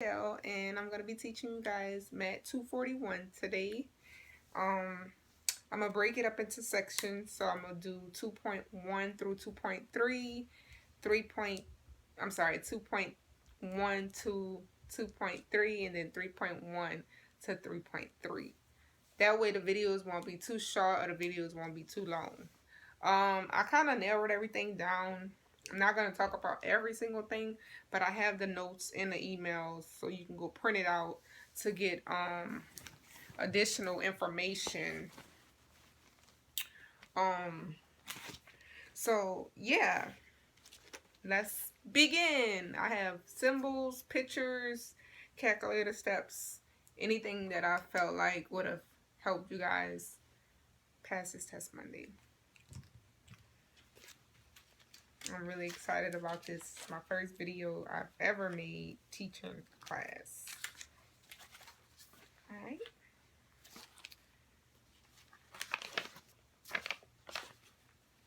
And I'm going to be teaching you guys Mat 241 today. Um, I'm going to break it up into sections. So I'm going to do 2.1 through 2.3, 3 point, I'm sorry, 2.1 to 2.3, and then 3.1 to 3.3. That way the videos won't be too short or the videos won't be too long. I kind of narrowed everything down. I'm not going to talk about every single thing, but I have the notes in the emails so you can go print it out to get additional information. Um, so yeah, let's begin. I have symbols, pictures, calculator steps, anything that I felt like would have helped you guys pass this test Monday. I'm really excited about this. It's my first video I've ever made teaching class. Alright.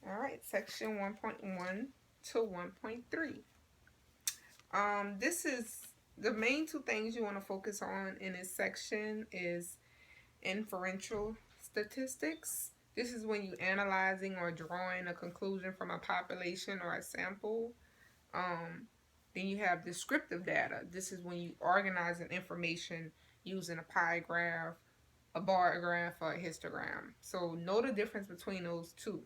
Alright, section 1.1 to 1.3. This is the main two things you want to focus on in this section is inferential statistics. This is when you analyzing or drawing a conclusion from a population or a sample. Then you have descriptive data. This is when you organizing information using a pie graph, a bar graph, or a histogram. So know the difference between those two.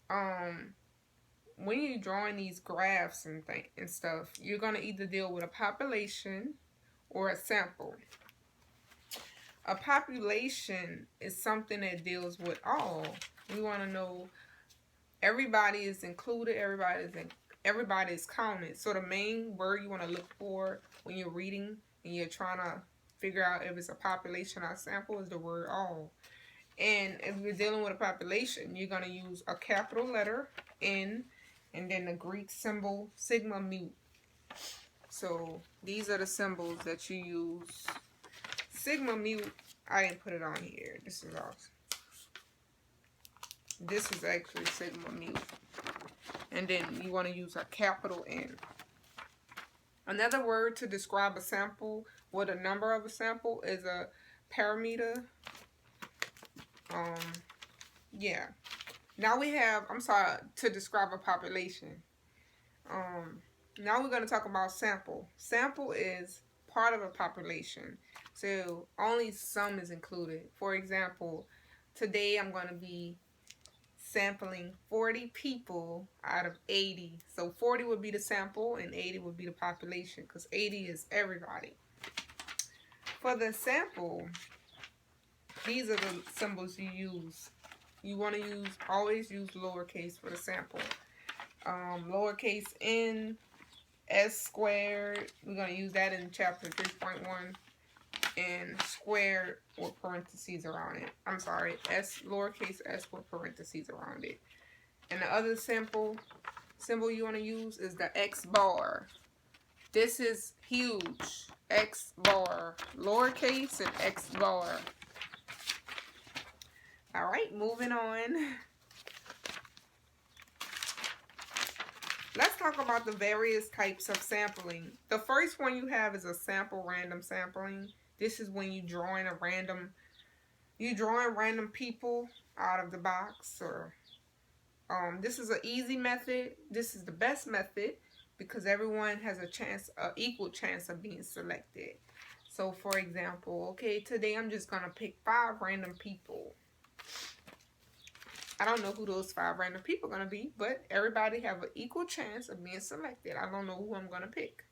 When you're drawing these graphs and stuff, you're gonna either deal with a population or a sample. A population is something that deals with all. We want to know everybody is included, everybody is counted. So the main word you want to look for when you're reading and you're trying to figure out if it's a population or a sample is the word all. And if you're dealing with a population, you're going to use a capital letter N and then the Greek symbol sigma mu. So these are the symbols that you use. Sigma mu, I didn't put it on here. This is awesome. This is actually sigma mu. And then you want to use a capital N. Another word to describe a sample or the number of a sample is a parameter. Yeah. Now we have, to describe a population. Now we're going to talk about sample. Sample is part of a population. So only some is included. For example, today I'm going to be sampling 40 people out of 80. So 40 would be the sample and 80 would be the population because 80 is everybody. For the sample, these are the symbols you use. You want to always use lowercase for the sample. Lowercase n, s squared, we're going to use that in chapter 3.1, and squared with parentheses around it. I'm sorry, lowercase s with parentheses around it. And the other symbol you want to use is the X bar. This is huge. X bar. Lowercase and X bar. Alright, moving on. Let's talk about the various types of sampling. The first one you have is a sample random sampling. This is when you're drawing random people out of the box. Or this is an easy method. This is the best method because everyone has an equal chance of being selected. So for example, okay, today I'm just gonna pick 5 random people. I don't know who those 5 random people are going to be, but everybody have an equal chance of being selected. I don't know who I'm going to pick.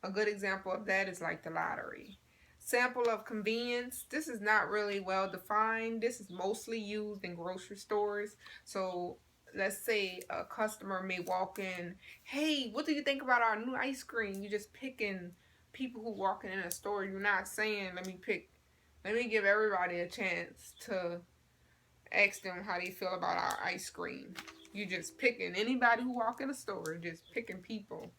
A good example of that is like the lottery. Sample of convenience. This is not really well defined. This is mostly used in grocery stores. So let's say a customer may walk in, hey, what do you think about our new ice cream? You're just picking people who walking in a store. You're not saying, let me give everybody a chance to ask them how they feel about our ice cream. You just picking anybody who walk in the store, just picking people.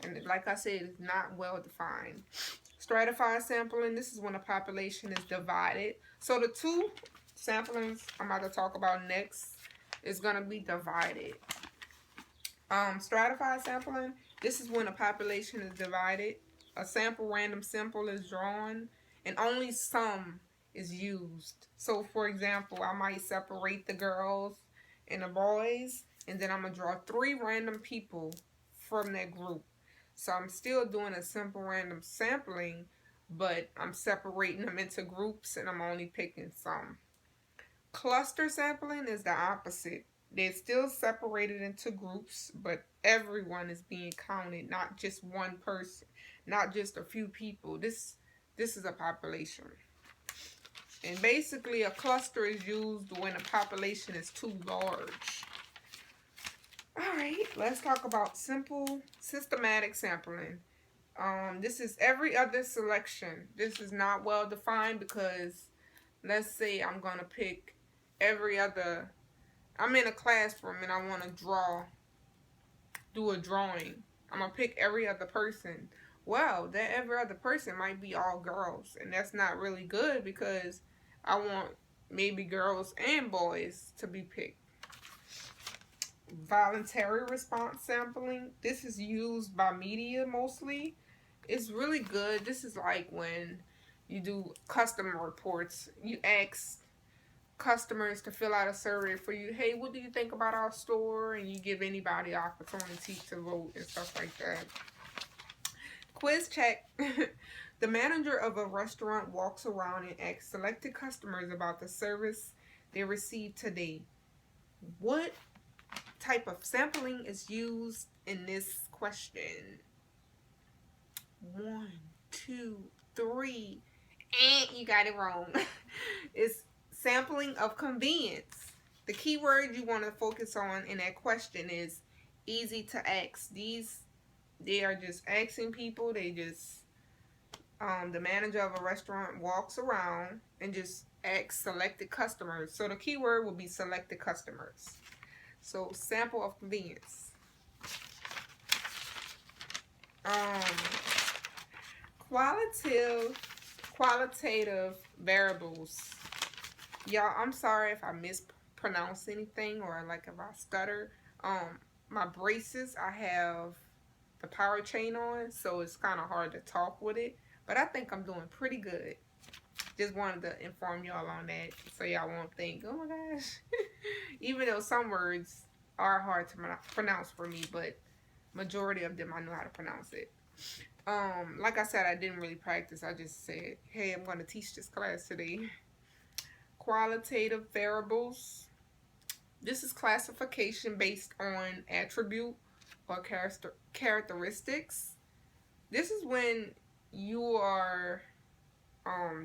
And like I said, it's not well defined. Stratified sampling, this is when a population is divided. So the 2 samplings I'm about to talk about next is going to be divided. Stratified sampling, this is when a population is divided. a sample random sample is drawn and only some is used. So for example, I might separate the girls and the boys, and then I'm going to draw 3 random people from that group. So I'm still doing a simple random sampling, but I'm separating them into groups and I'm only picking some. Cluster sampling is the opposite. They're still separated into groups, but everyone is being counted, not just one person, not just a few people. This is a population. And basically a cluster is used when a population is too large. Alright, let's talk about simple systematic sampling. This is every other selection. This is not well defined because let's say I'm going to pick every other. I'm in a classroom and I want to do a drawing. I'm going to pick every other person. Well, that every other person might be all girls, and that's not really good because I want maybe girls and boys to be picked. Voluntary response sampling. This is used by media mostly. It's really good. This is like when you do customer reports. You ask customers to fill out a survey for you. Hey, what do you think about our store? And you give anybody the opportunity to vote and stuff like that. Quiz check. The manager of a restaurant walks around and asks selected customers about the service they received today. What type of sampling is used in this question? 1, 2, 3. And you got it wrong. It's sampling of convenience. The key word you want to focus on in that question is easy to ask. They are just asking people. They just, the manager of a restaurant walks around and just asks selected customers. So the key word will be selected customers. So sample of convenience. Qualitative variables. Y'all, I'm sorry if I mispronounce anything or like if I stutter. My braces, I have the power chain on, so it's kind of hard to talk with it. But I think I'm doing pretty good. Just wanted to inform y'all on that so y'all won't think, oh my gosh. Even though some words are hard to pronounce for me, but majority of them I know how to pronounce it. Like I said, I didn't really practice. I just said, hey, I'm going to teach this class today. Qualitative variables. This is classification based on attribute or characteristics. This is when you are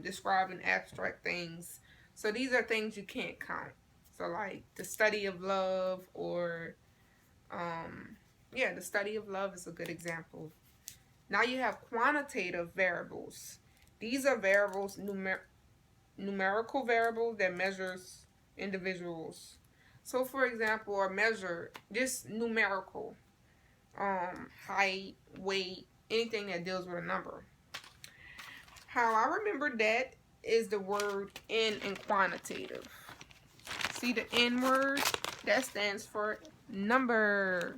describing abstract things. So these are things you can't count. So like the study of love, or the study of love is a good example. Now you have quantitative variables. These are variables, numerical variables that measures individuals. So for example, a measure, just numerical, height, weight, anything that deals with a number. How I remember that is the word N in quantitative. See the N word? That stands for number.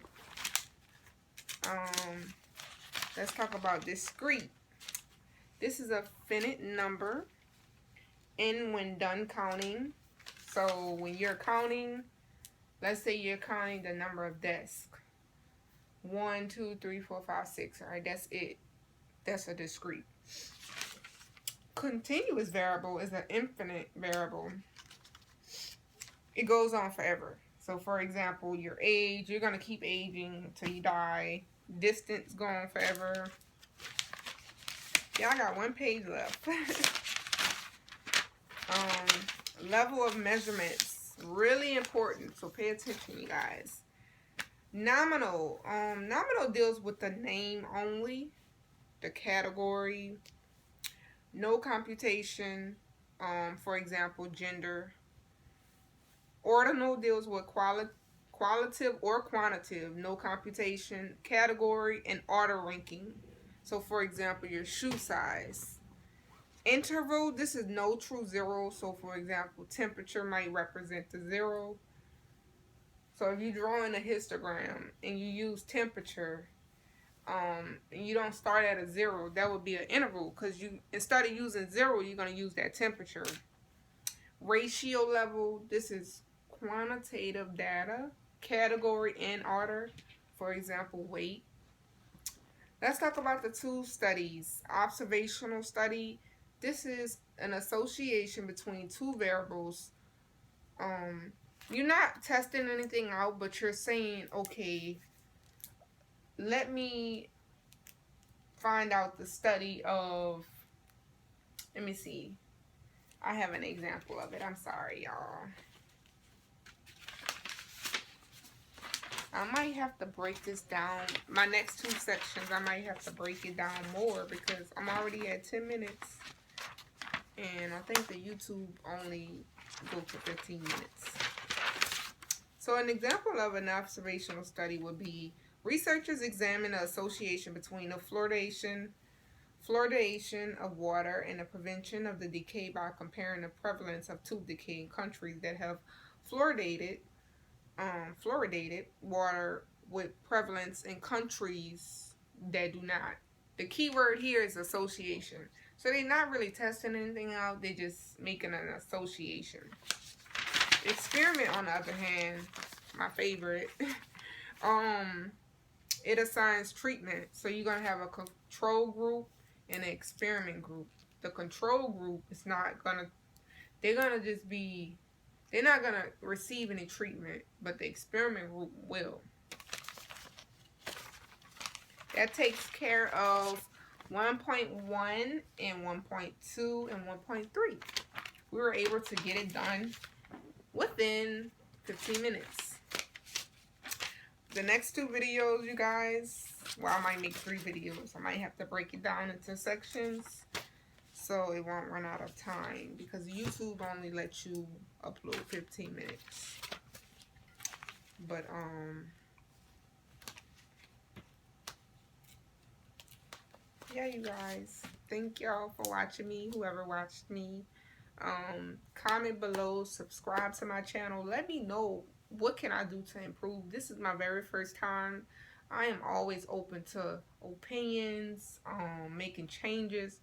Let's talk about discrete. This is a finite number. N when done counting. So when you're counting, let's say you're counting the number of desks. 1, 2, 3, 4, 5, 6. All right, that's it. That's a discrete. Continuous variable is an infinite variable. It goes on forever. So for example, your age, you're going to keep aging until you die. Distance going forever. Yeah, I got 1 page left. Level of measurements, really important, so pay attention, you guys. Nominal. Nominal deals with the name only, the category, no computation, for example, gender. Ordinal deals with qualitative or quantitative, no computation, category, and order ranking. So for example, your shoe size. Interval, this is no true zero. So for example, temperature might represent the 0. So if you're drawing a histogram and you use temperature, You don't start at a 0. That would be an interval, because you, instead of using 0, you're going to use that temperature. Ratio level, this is quantitative data, category and order. For example, weight. Let's talk about the two studies. Observational study, this is an association between two variables. You're not testing anything out, but you're saying, okay, let me find out the study of, let me see. I have an example of it. I'm sorry, y'all. I might have to break this down. My next two sections, I might have to break it down more because I'm already at 10 minutes. And I think the YouTube only go to 15 minutes. So an example of an observational study would be, researchers examine the association between the fluoridation of water and the prevention of the decay by comparing the prevalence of tooth decay in countries that have fluoridated water with prevalence in countries that do not. The key word here is association. So they're not really testing anything out, they're just making an association. Experiment, on the other hand, my favorite, it assigns treatment. So you're going to have a control group and an experiment group. The control group is not going to, they're going to just be, they're not going to receive any treatment, but the experiment group will. That takes care of 1.1 and 1.2 and 1.3. We were able to get it done within 15 minutes. The next two videos, you guys, well, I might make 3 videos. I might have to break it down into sections so it won't run out of time, because YouTube only lets you upload 15 minutes. But yeah, you guys, thank y'all for watching me, whoever watched me. Comment below, subscribe to my channel. Let me know, what can I do to improve? This is my very first time. I am always open to opinions, making changes.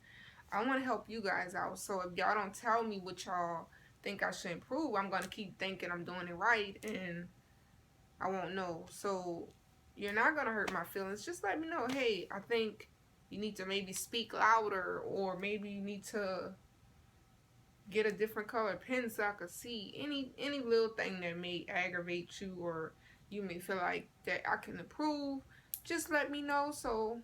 I want to help you guys out. So if y'all don't tell me what y'all think I should improve, I'm going to keep thinking I'm doing it right, and I won't know. So you're not going to hurt my feelings. Just let me know, hey, I think you need to maybe speak louder, or maybe you need to get a different color pen so I could see. Any little thing that may aggravate you, or you may feel like that I can improve, just let me know so